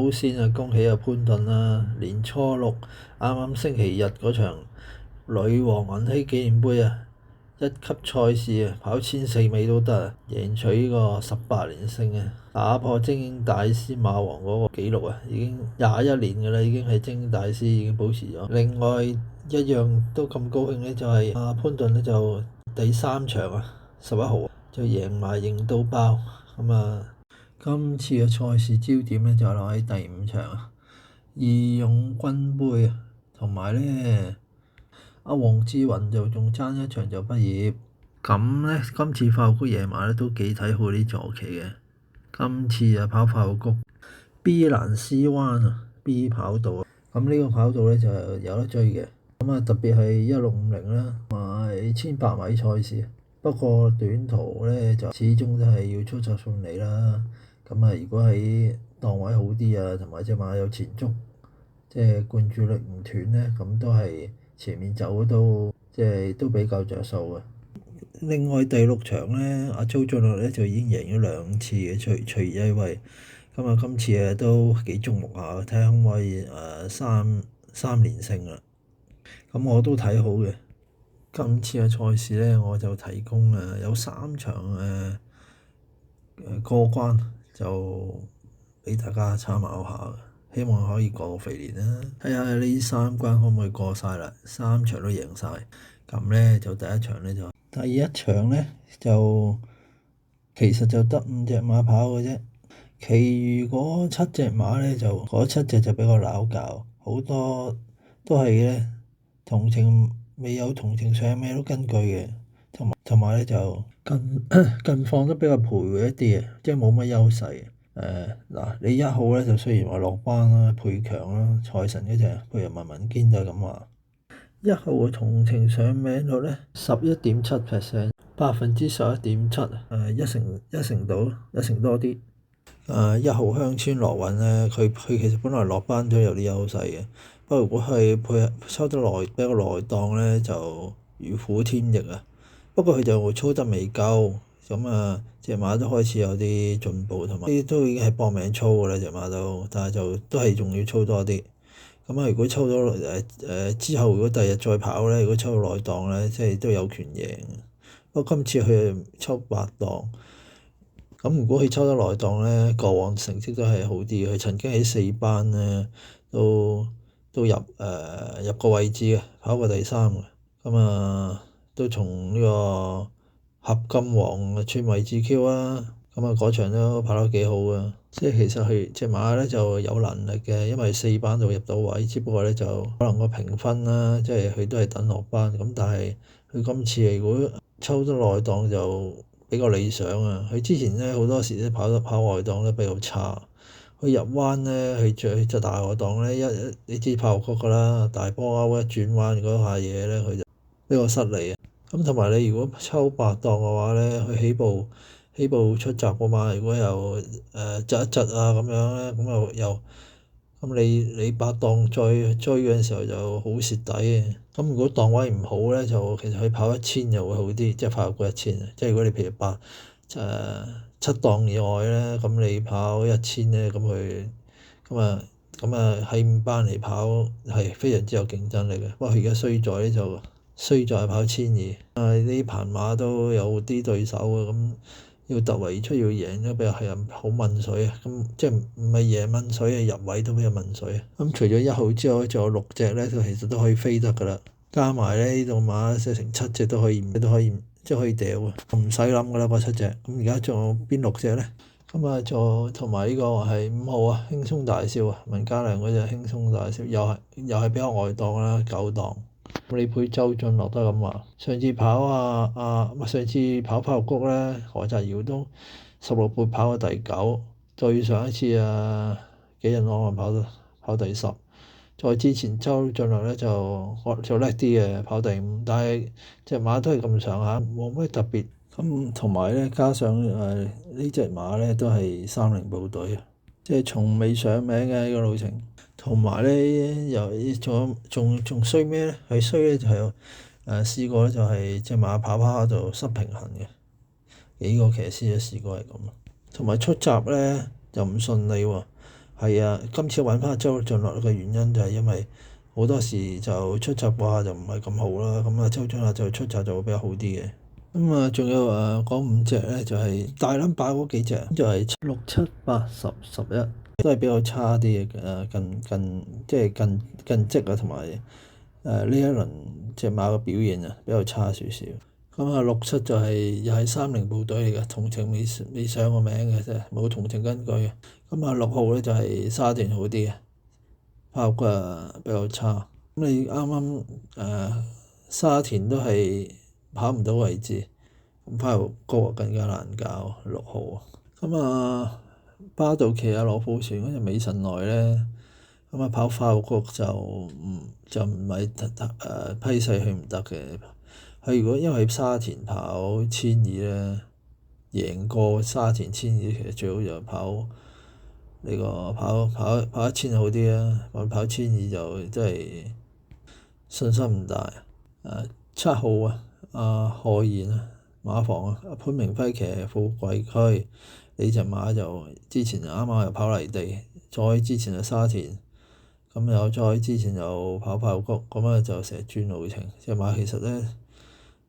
首先啊，恭喜阿潘頓啦！年初六啱啱星期日嗰場女王銀禧紀念杯啊，一級賽事啊，跑1400米都得啊，贏取呢個18連勝啊，打破精英大師馬王嗰個紀錄啊，已經21年㗎啦，已經係精英大師已經保持咗。另外一樣都咁高興呢，就係阿潘頓呢，就第3場啊11號就贏埋贏到爆咁啊！今次嘅賽事焦點呢，就落喺第5場啊，義勇軍杯啊，同埋呢阿黃志雲就仲爭一場就畢業。咁呢，今次發育谷夜馬呢都幾睇好啲坐騎嘅。今次啊跑發育谷 B 蘭斯灣啊 B 跑道啊，咁呢個跑道呢就有得追嘅。咁啊特別係1650啦，同埋1800米賽事。不過短途呢，就始終都係要出閘順利啦。咁啊，如果喺檔位好啲啊，同埋隻馬有前足，即係灌注力唔斷呢，咁都係前面走都即係都比較着數嘅。另外第6場呢，阿周俊樂呢就已經贏咗2次嘅，隨意威。咁啊，今次啊都幾矚目下，睇下可唔可以三連勝啦。咁我都睇好嘅。今次嘅賽事呢，我就提供有3場過關。就俾大家參考下，希望可以過個肥年啦。睇下呢3關可唔可以過晒啦，3場都贏晒。咁呢，就第一場呢，就其實就得5隻馬跑嘅啫，其餘嗰7隻馬呢，就嗰7隻就比較撈教，好多都係呢未有同程上咩都根據嘅，同埋呢就近況都比較徘徊一啲嘅，即係冇乜優勢。嗱，你1號呢，就雖然話落班啦，配強啦，賽神嗰隻，譬如文堅就係咁話。1號嘅同程上名率呢，11.7%，11.7%，一成到1成多啲。1號鄉村樂韻呢，佢其實本來落班都有啲優勢嘅，不過如果係抽得比較耐檔呢，就如虎添翼啊。不過佢就操得未夠，咁啊隻馬都開始有啲進步，同埋啲都已經係搏命操㗎啦隻馬都，但係就都係仲要操多啲。咁啊如果抽到之後，如果第日再跑呢，如果抽到內檔呢，即係都有權贏。不過今次佢抽8檔，咁如果佢抽得內檔呢，過往成績都係好啲。佢曾經喺4班呢都入個位置嘅，跑過第3嘅。咁啊都從呢個合金王串位置 Q 啦，咁啊嗰場都跑得幾好啊！即係其實佢隻馬呢就有能力嘅，因為4班度入到位，只不過呢就可能個評分啦，即係佢都係等落班。咁但係佢今次如果抽得內檔就比較理想啊！佢之前呢好多時都跑外檔都比較差。佢入彎呢，佢就大外檔呢，你知跑曲㗎啦，大波勾一轉彎嗰下嘢呢，佢就比較失利啊！咁同埋你如果抽8檔嘅話呢，佢起步出閘嘅嘛，如果又窒一窒啊咁樣呢，咁你8檔再追嘅時候就好蝕底嘅。咁如果檔位唔好呢，就其實佢跑1000就會好啲，即係跑過1000啊！即係如果你譬如7檔以外呢，咁你跑1000呢，咁啊喺5班嚟跑係非常之有競爭力嘅。不過佢而家衰在跑1200，呢棚馬都有啲對手啊，咁要突圍而出要贏都比較係好問水啊。咁即係唔係贏問水啊，入位都比較問水啊。咁除咗1號之外，仲有6隻呢，其實都可以飛得㗎啦。加埋呢度馬即係成7隻都可以即係可以掉啊，唔使諗㗎啦嗰7隻。咁而家仲有邊6隻呢？咁啊同埋呢個係5號啊，輕鬆大笑啊，文家良嗰隻輕鬆大笑，又係比較外檔啦，9檔。你配周俊樂都係咁話，上次跑跑谷呢，何澤堯都16倍跑到第9，對上一次幾日我跑第10，再之前周俊樂呢就叻啲嘅，跑第5，但係隻馬都係咁上下，冇乜特別。咁同埋呢，加上呢隻馬呢都係30部隊，即係從未上名嘅呢個路程。同埋呢，又仲衰咩呢？佢衰呢就係試過呢就係隻馬跑喺度失平衡嘅，幾個騎師都試過係咁。同埋出閘呢就唔順利喎，係啊，今次揾翻周俊樂嘅原因就係因為好多時就出閘嗰下就唔係咁好啦，咁啊周俊樂就出閘就會比較好啲嘅。咁啊，仲有嗰5隻咧就係大冧把嗰幾隻，就係6、7、8、10、11，都係比較差啲嘅。近績啊，同埋呢一輪隻馬嘅表現啊比較差少少。咁啊6、7就係又係30部隊嚟嘅，同程未上過名嘅啫，冇同程根據嘅。咁啊6號咧就係沙田好啲嘅，跑骨比較差。咁你啱啱沙田都係跑唔到位置，咁跑高更加難搞6號。咁啊巴道奇羅富全嗰隻美神來咧，咁啊跑快局就唔係批細佢唔得嘅。佢如果因為沙田跑1200咧，贏過沙田1200，其實最好就跑呢個跑1000好啲啊！跑1200就真係信心唔大。7號賀賢馬房潘明輝騎富貴區呢隻馬就之前啱啱又跑泥地，再之前就沙田，咁又再之前又跑谷，咁啊就成日轉路程。隻馬其實咧，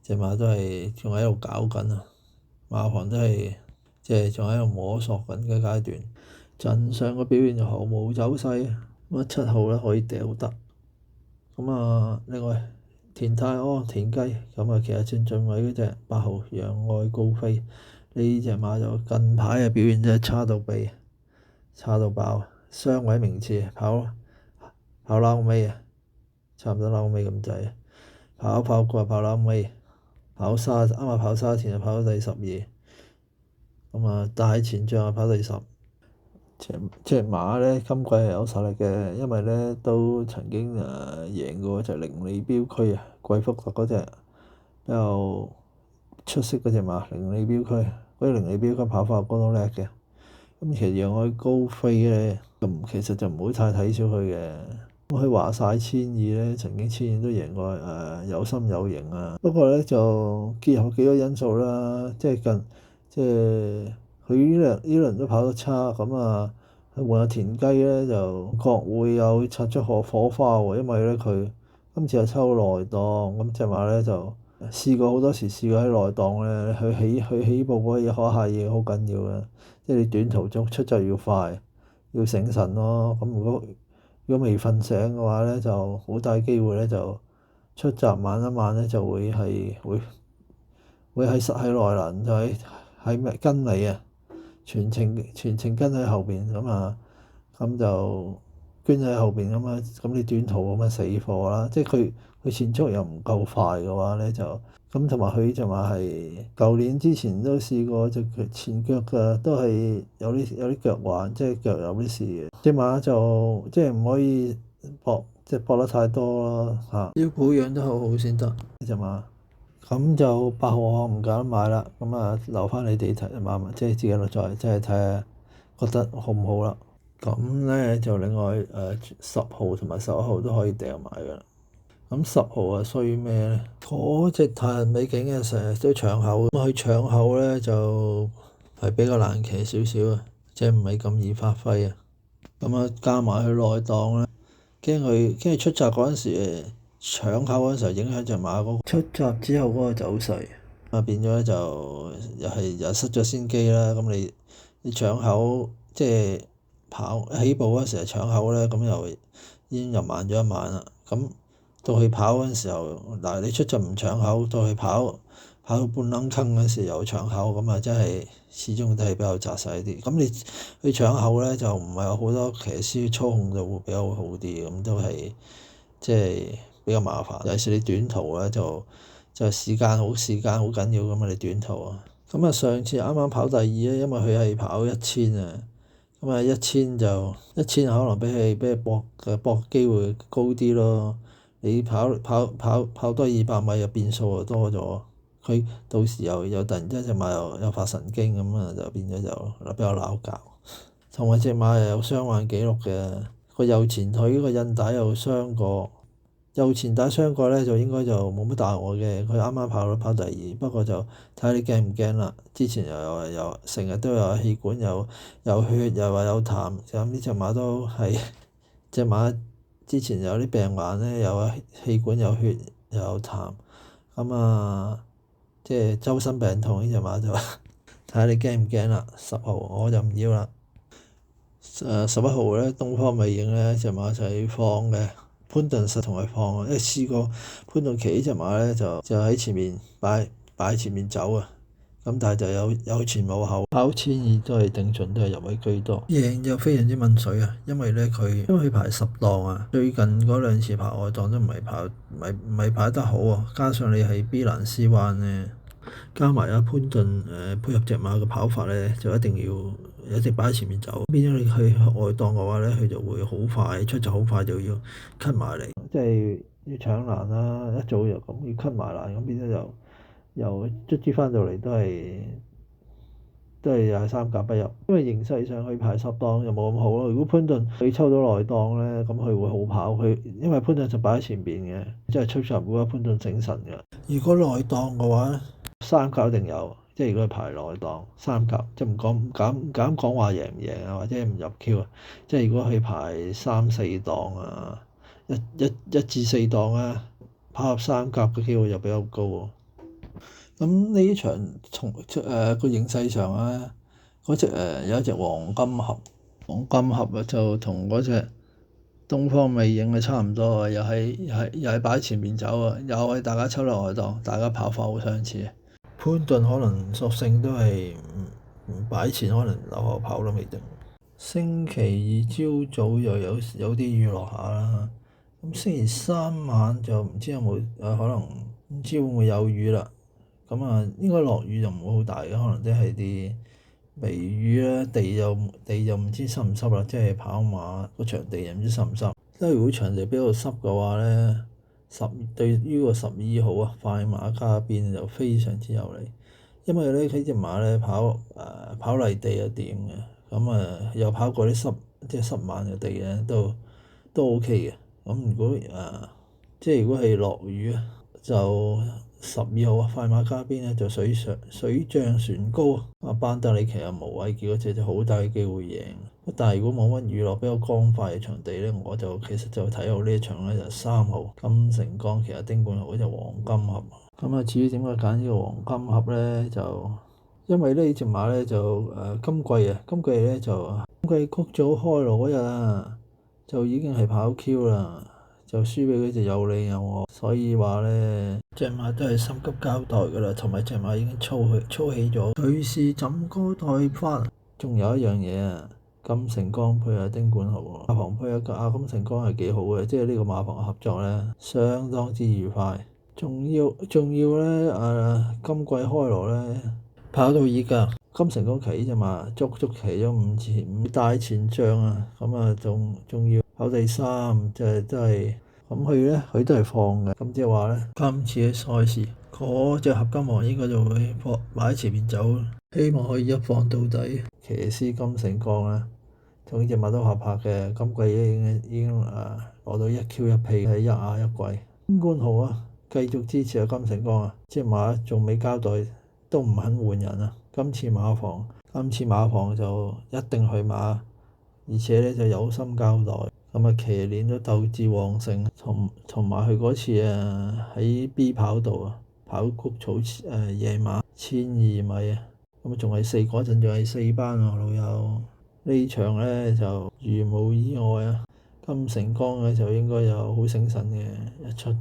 隻馬都係仲喺度搞緊啊，馬房都係即係仲喺度摸索緊嘅階段。陣上個表現就毫無走勢，咁啊7號咧可以掉得。咁啊另外田泰安田雞，咁啊其實正進位嗰隻8號讓愛高飛呢隻馬就近排嘅表現真係差到痹，差到爆，雙位名次跑撈尾啊，差唔多撈尾咁滯。跑過跑撈尾，啱啱跑沙田就跑到第12，咁啊大前仗啊跑第10。隻馬咧今季係有實力嘅，因為咧都曾經贏過隻伶俐標區啊，貴福特嗰隻比較出色嗰隻馬，伶俐標區嗰隻伶俐標區跑法都叻嘅。咁其實讓愛高飛咧，其實就唔好太睇小佢嘅。咁佢話晒1200咧，曾經1200都贏過有心有型啊。不過咧就結合幾個因素啦，即係佢呢輪都跑得差，咁啊佢換下田雞咧就覺會有擦出火花喎，因為咧佢今次係抽內檔，咁隻馬咧就試過好多時試過喺內檔咧，佢起步嗰下嘢好緊要嘅，即係你短途中出就要快，要醒神咯。咁如果未瞓醒嘅話咧，就好大機會咧就出閘慢一慢咧，就會係失喺內欄，就喺跟你啊！全程跟喺後邊，咁就捐喺後邊咁啊！咁你短途咁啊死貨啦！即係佢前速又唔夠快嘅話咧，就咁同埋佢呢隻馬係舊年之前都試過隻前腳嘅都係有啲腳環，即係腳有啲事嘅。隻馬就即係唔可以搏得太多咯嚇，要保養得好好先得呢隻馬。咁就8號我唔敢買啦，咁啊留翻你哋睇買，即係自己落再即係睇下覺得好唔好啦。咁咧就另外10號同埋11號都可以掉埋噶啦。咁10號啊衰咩咧？嗰隻太陽美景嘅成日都搶口，咁佢搶口咧就係比較難騎少少啊，即係唔係咁易發揮啊。咁啊加埋佢內檔咧，驚佢出閘嗰陣時搶口嗰陣時候影響隻馬嗰出閘之後嗰個走勢，變咗就又失咗先機啦。咁你搶口即係跑起步嗰陣時候搶口咧，咁又已經又慢咗一慢啦。咁到佢跑嗰陣時候，嗱你出閘唔搶口，到佢跑到半撚坑嗰時又搶口，咁啊真係始終都係比較紮實啲。咁你搶口咧就唔係有好多騎師操控就會比較好啲，咁都係即係比較麻煩。尤其是你短途咧就時間好緊要㗎嘛，你短途啊。咁啊上次啱啱跑第2咧，因為佢係跑1000啊，咁啊1000可能俾佢搏機會高啲咯。你跑多200米，又變數又多咗，佢到時又突然之間隻馬又發神經咁啊，就變咗就比較鬧交。同埋隻馬又有傷患記錄嘅，個右前腿個韌帶又傷過，右前打雙蓋咧就應該就冇乜大礙嘅，佢啱啱跑第二，不過就睇下你驚唔驚啦。之前又成日都有氣管有血，又話有痰，咁呢隻馬都係隻馬之前有啲病患咧，有氣管有血又有痰，咁即係周身病痛呢隻馬就睇下你驚唔驚啦。10號我就唔要啦。11號咧，東方美影咧隻馬就係放嘅。潘頓實同佢放啊，因為試過潘頓騎呢隻馬咧就喺前面擺前面走啊，咁但係就有前冇後，跑1200都係頂盡，都係入位居多，贏就非常之問水啊，因為佢排10檔啊，最近嗰2次跑外檔都唔係跑得好啊，加上你係 B 蘭斯灣咧，加埋阿潘頓配合隻馬嘅跑法咧，就一定要一直擺喺前面走，變咗你去外檔嘅話咧，佢就會好快出，就好快就要 cut 埋嚟，即係要搶欄啦，一早就咁要 cut 埋欄，咁變咗就又卒之翻到嚟都係又係三甲不入，因為形勢上佢排10檔就冇咁好咯。如果潘頓佢抽到內檔咧，咁佢會好跑。佢因為潘頓就擺喺前邊嘅，即係出場嗰個潘頓醒神㗎。如果內檔嘅話，三甲一定有。即係如果係排內檔三甲，即係唔敢講話贏唔贏啊，或者唔入 Q 啊。即係如果佢排3、4檔啊，一至4檔啊，跑入三甲嘅機會就比較高喎。咁呢場從個形勢上咧，嗰隻有一隻黃金盒就同嗰隻東方美影係差唔多啊，又係擺前面走啊，又係大家抽落外檔，大家跑法好相似。潘頓可能索性都係唔擺前，可能留後跑都未定。星期二朝早又有啲雨落下啦，咁星期三晚就唔知有冇可能唔知會唔會有雨啦。咁應該落雨就唔會好大嘅，可能即係啲微雨啦，地又唔知濕唔濕啦，即係跑馬個場地又唔知濕唔濕。因為如果場地比較濕嘅話咧，對於個12號啊快馬加鞭就非常之有利，因為咧佢隻馬咧跑泥地又掂嘅，咁又跑過啲濕慢嘅地咧都 OK 嘅。咁如果即係如果係落雨啊，就12號快馬加鞭咧就水漲船高啊！班德里奇又無謂叫嗰隻就好大嘅機會贏。但係如果冇乜雨落比較光快嘅場地咧，我就其實就睇好呢一場咧就3號金城江，其實丁冠豪嗰隻黃金盒。至於點解揀呢個黃金盒咧，就因為呢隻馬咧就今季咧就今季谷早開鑼嗰日啊，就已經係跑 Q 啦。就輸俾嗰隻有利有我，所以話咧隻馬都係心急交代㗎啦，同埋隻馬已經操起咗，隨時怎個代翻。仲有一樣嘢啊，金城江配阿丁冠豪喎，馬房配阿金城江係幾好嘅，即係呢個馬房合作咧相當之愉快。仲要咧今季開鑼咧跑到而家，金城江騎呢隻馬足騎咗5大前仗啊，仲要跑第3，真係咁佢都係放嘅，咁即係話咧，今次嘅賽事嗰隻合金王應該就會擺喺前面走，希望可以一放到底。騎師金城江咧，同呢隻馬都合拍嘅，今季已經攞到1Q 1P 喺1亞1季。丁冠豪啊，繼續支持阿金城江啊，隻馬仲未交代，都唔肯換人啊。今次馬房就一定去馬，而且咧就有心交代。騎練都鬥志旺盛，同埋佢嗰次喺 B 跑道跑谷草夜馬1200米啊，仲係嗰陣仲係4班喎老友。呢場咧就如無意外啊，金城江咧就應該有好醒神嘅，一出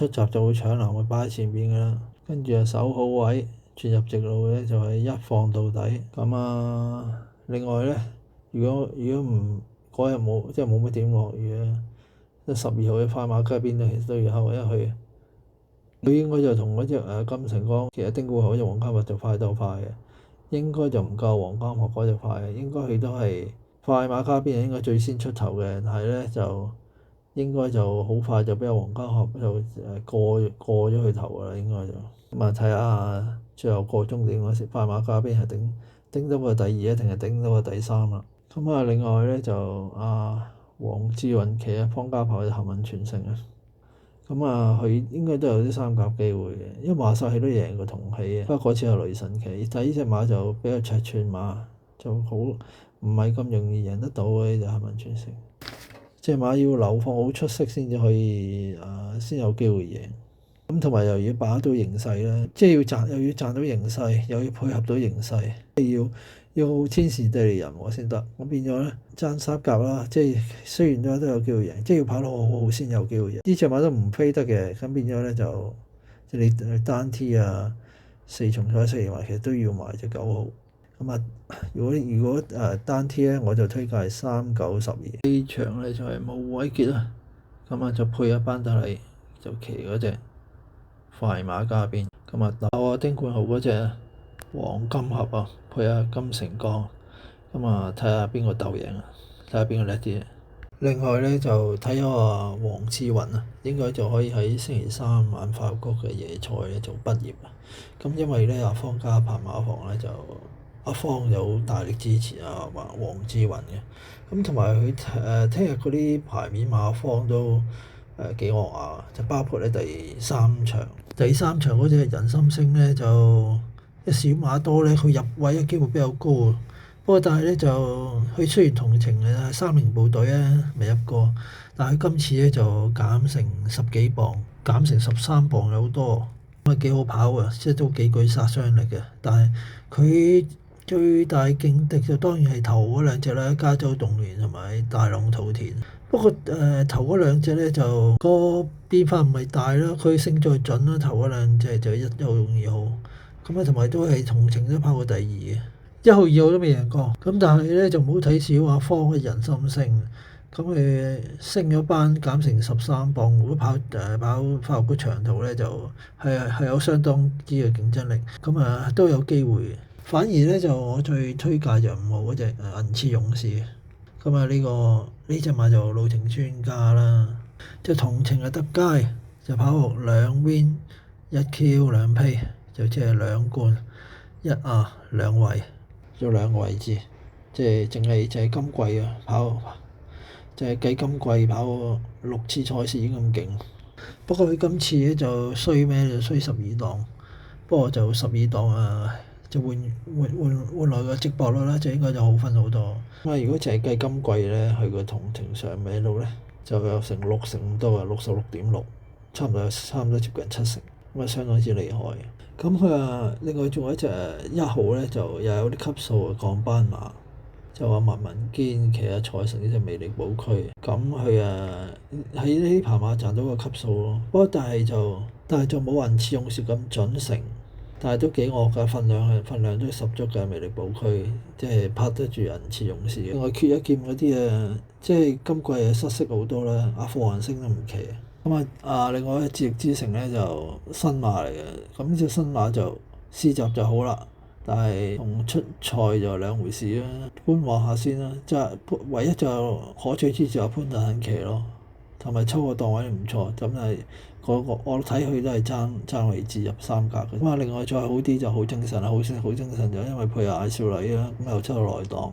閘就會搶欄會擺喺前邊㗎啦，跟住守好位轉入直路咧就係一放到底。另外咧，如果唔嗰日冇乜點落雨啊，即12號嘅快馬加鞭咧，其實都要後一去。佢應該就同嗰隻金城江，其實丁冠豪嗰隻黃金盒就快得好快嘅，應該就唔夠黃金盒嗰隻快嘅。應該佢都係快馬加鞭應該最先出頭嘅，但係咧就應該就好快就俾黃金盒就過咗佢頭㗎啦，應該就睇下最後過終點嗰時，快馬加鞭係頂到個第2定係頂到個第3啦。另外咧就黃志雲騎啊，方家豹就幸運傳承啊。咁啊，佢應該都有啲三甲機會嘅，因為話晒佢都贏過同喜嘅，不過嗰次係雷神騎，但係呢隻馬就比較尺寸馬，就好唔係咁容易贏得到嘅呢隻幸運傳承。隻馬要流放好出色先至可以先有機會贏。咁同埋又要把握到形勢啦，即係又要賺到形勢，又要配合到形勢，要天時地利人和先得。咁變咗咧爭三甲啦，即係雖然都有機會贏，即係要跑得好先有機會贏。呢隻馬都唔飛得嘅，咁變咗咧就即係你單 T 啊、四重彩、四連環其實都要埋隻9號。咁啊，如果單 T 咧，我就推介3、9、12。呢場咧就係冇偉傑啦，咁啊就配一班得嚟就騎嗰隻快馬加鞭。咁啊打我丁冠豪嗰隻黃金盒啊，配下金城江。咁啊睇下邊個鬥贏啊，睇下邊個叻啲。另外咧就睇下黃志雲啊，應該就可以喺星期三晚發育局嘅野賽咧做畢業啊。咁因為咧方家柏馬房咧就阿方有好大力支持啊黃志雲嘅。咁同埋佢聽日嗰啲牌面馬方都幾惡啊，就包括咧第三場嗰隻人心星咧就一小馬多咧，佢入位嘅機會比較高啊。不過但係咧就佢雖然同程30部隊啊未入過，但係今次咧就減成10幾磅，減成13磅有好多，咁啊幾好跑啊，即係都幾具殺傷力嘅。但係佢最大勁敵就當然係頭嗰兩隻啦，加州動聯同埋大浪淘田。不過頭嗰兩隻咧就個變化唔係大啦，佢勝在準啦。頭嗰兩隻就1號容易好，咁啊同埋都係同程都跑過第2嘅。1號2號都未贏過，咁但係咧就唔好睇小阿方嘅人心升，咁佢升咗班減成13磅，如果跑發育個長途咧就係有相當之嘅競爭力，咁啊都有機會。反而咧就我最推介就5號嗰隻銀翅勇士，咁啊呢隻馬就路程專家啦，即係同程啊得街就跑獲2 win 1 Q 2 P，就即係2冠12位。有2個位置，即係淨係今季啊跑，即係計今季跑6次賽事已經咁勁。不過佢今次咧就衰咩就衰12檔，不過就12檔就換來個直播率啦，就應該就好分好多。咁如果淨係計今季咧，佢個同程上尾路咧就有成6成多啊，66.6，差唔多接近7成，咁啊相當之厲害。咁佢另外仲有一隻1號咧，就又有啲級數嘅降班馬，就話文堅騎下賽神呢隻魅力寶區。咁佢喺呢排馬賺到個級數咯。不過但係就冇銀翅勇士咁準成，但係都幾惡㗎，份量都十足嘅魅力寶區，即係拍得住銀翅勇士。另外缺一劍嗰啲即係今季失色好多啦，阿貨運星都唔騎。咁另外一隻智力之城咧就新馬嚟嘅，咁呢隻新馬就試習就好啦，但係同出賽就兩回事啦。觀望下先啦，即係唯一就可取之處有潘頓肯騎咯，同埋抽個檔位唔錯，咁係我睇佢都係爭位置入3甲嘅。咁另外再好啲就好精神啦，好精神就因為配阿少女啦，咁又抽到內檔。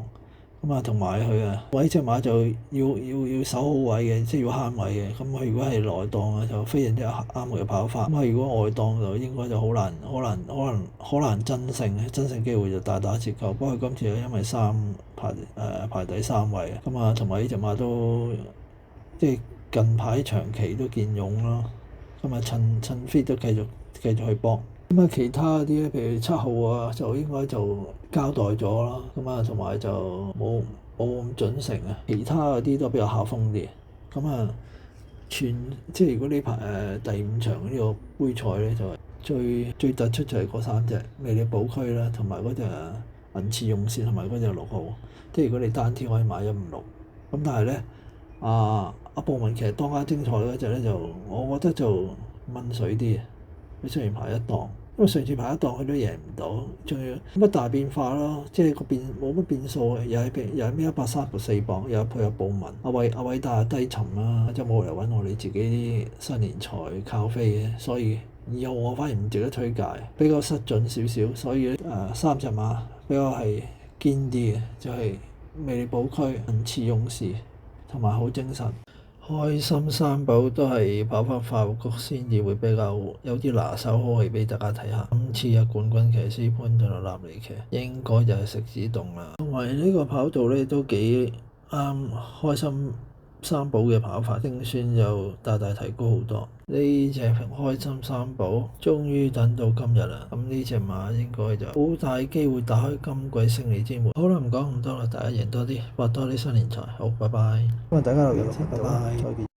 咁同埋佢位隻馬就要守好位嘅，即係要慳位嘅。咁佢如果係內檔就非常之啱佢嘅跑法。咁如果外檔就應該就好難爭勝機會就大打折扣。不過今次因為排第3位，咁同埋呢隻馬都即係近排長期都見勇咯。咁趁 fit 都繼續去搏。咁其他啲咧，譬如7號就應該就交代咗啦。咁同埋就冇咁準成啊。其他嗰啲都比較下風啲。咁即係如果呢排第5場呢個杯賽咧，就最突出就係嗰3隻魅力寶區啦，同埋嗰隻銀翅勇士同埋嗰隻6號。即係如果你單天可以買156。咁但係咧，阿布文其實當家精彩嗰隻咧就，我覺得就掹水啲。佢雖然排1檔，因為上次排1檔佢都贏唔到，仲要乜大變化咯，即係冇乜變數嘅，又係咩134磅，又配合布文。阿偉達低沉啦，就冇嚟揾我哋自己啲新年財靠飛嘅，所以2號我反而唔值得推介，比較失準少少，所以3隻馬比較係堅啲嘅，就係魅力寶區、銀翅勇士同埋好精神。開心三寶都係跑翻快活谷先至會比較有啲拿手可以俾大家睇下。今次嘅冠軍騎師潘頓立尼騎應該就係食指洞啦。同埋呢個跑道咧都幾啱開心三寶嘅跑法，勝算就大大提高好多。呢隻開心三寶終於等到今日啦，咁呢隻馬應該就好大機會打開今季勝利之門。好啦，唔講咁多啦，大家贏多啲，搏多啲新年財。好，拜拜。咁啊，大家留言先，拜拜，再見。